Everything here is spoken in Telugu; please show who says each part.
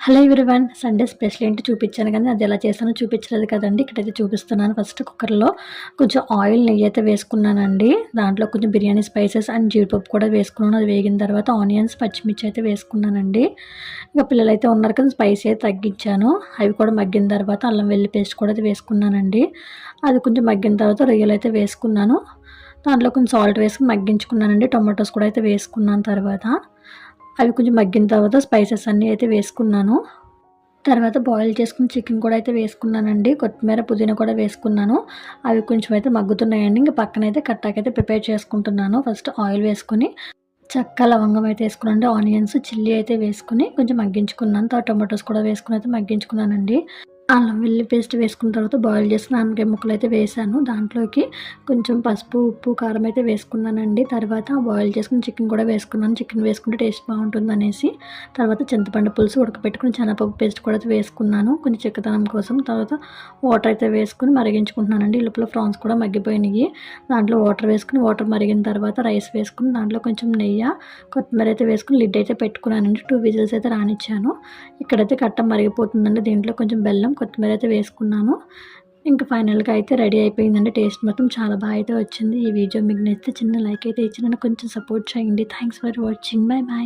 Speaker 1: Hello everyone. సండే స్పెషల్ ఏంటి చూపించాను కానీ అది ఎలా చేశానో చూపించలేదు కదండి. ఇక్కడైతే చూపిస్తున్నాను. ఫస్ట్ కుక్కర్లో కొంచెం ఆయిల్, నెయ్యి అయితే వేసుకున్నానండి. దాంట్లో కొంచెం బిర్యానీ స్పైసెస్ అండ్ జీడిపప్పు కూడా వేసుకున్నాను. అది వేగిన తర్వాత ఆనియన్స్, పచ్చిమిర్చి అయితే వేసుకున్నానండి. ఇక పిల్లలైతే ఉన్నారు కదా, స్పైసీ అయితే తగ్గించాను. అవి కూడా మగ్గిన తర్వాత అల్లం వెల్లుల్లి పేస్ట్ కూడా అయితే వేసుకున్నానండి. అది కొంచెం మగ్గిన తర్వాత రొయ్యలు అయితే వేసుకున్నాను. దాంట్లో కొంచెం సాల్ట్ వేసుకుని మగ్గించుకున్నానండి. టొమాటోస్ కూడా అయితే వేసుకున్నాను తర్వాత. అవి కొంచెం మగ్గిన తర్వాత స్పైసెస్ అన్నీ అయితే వేసుకున్నాను. తర్వాత బాయిల్ చేసుకున్న చికెన్ కూడా అయితే వేసుకున్నానండి. కొత్తిమీర, పుదీనా కూడా వేసుకున్నాను. అవి కొంచెం అయితే మగ్గుతున్నాయండి. ఇంక పక్కనైతే కట్టాకైతే ప్రిపేర్ చేసుకుంటున్నాను. ఫస్ట్ ఆయిల్ వేసుకొని చెక్క, లవంగం అయితే వేసుకున్నానండి. ఆనియన్స్, చిల్లీ అయితే వేసుకొని కొంచెం మగ్గించుకున్నాను. తర్వాత టొమాటోస్ కూడా వేసుకొని అయితే మగ్గించుకున్నానండి. అల్లం వెల్లుల్లి పేస్ట్ వేసుకున్న తర్వాత బాయిల్ చేసిన ఆనపకాయ ముక్కలైతే వేసాను. దాంట్లోకి కొంచెం పసుపు, ఉప్పు, కారం అయితే వేసుకున్నానండి. తర్వాత బాయిల్ చేసుకుని చికెన్ కూడా వేసుకున్నాను. చికెన్ వేసుకుంటే టేస్ట్ బాగుంటుందనేసి. తర్వాత చింతపండు పులుసు ఉడకపెట్టుకుని శనగపప్పు పేస్ట్ కూడా అయితే వేసుకున్నాను కొంచెం చిక్కదనం కోసం. తర్వాత వాటర్ అయితే వేసుకుని మరిగించుకుంటున్నానండి. ఈ లోపల ప్రాన్స్ కూడా మగ్గిపోయినాయి. దాంట్లో వాటర్ వేసుకుని వాటర్ మరిగిన తర్వాత రైస్ వేసుకుని దాంట్లో కొంచెం నెయ్యి, కొత్తిమీర అయితే వేసుకుని లిడ్ అయితే పెట్టుకున్నానండి. 2 విజిల్స్ అయితే రానిచ్చాను. ఇక్కడైతే కట్ట మరిగిపోతుందండి. దీంట్లో కొంచెం బెల్లం, కొత్తిమీర అయితే వేసుకున్నాను. ఇంకా ఫైనల్‌గా అయితే రెడీ అయిపోయిందండి. టేస్ట్ మాత్రం చాలా బాగా అయితే వచ్చింది. ఈ వీడియో మీకు నచ్చితే చిన్న లైక్ అయితే ఇచ్చి నన్ను కొంచెం సపోర్ట్ చేయండి. Thanks for watching. By by.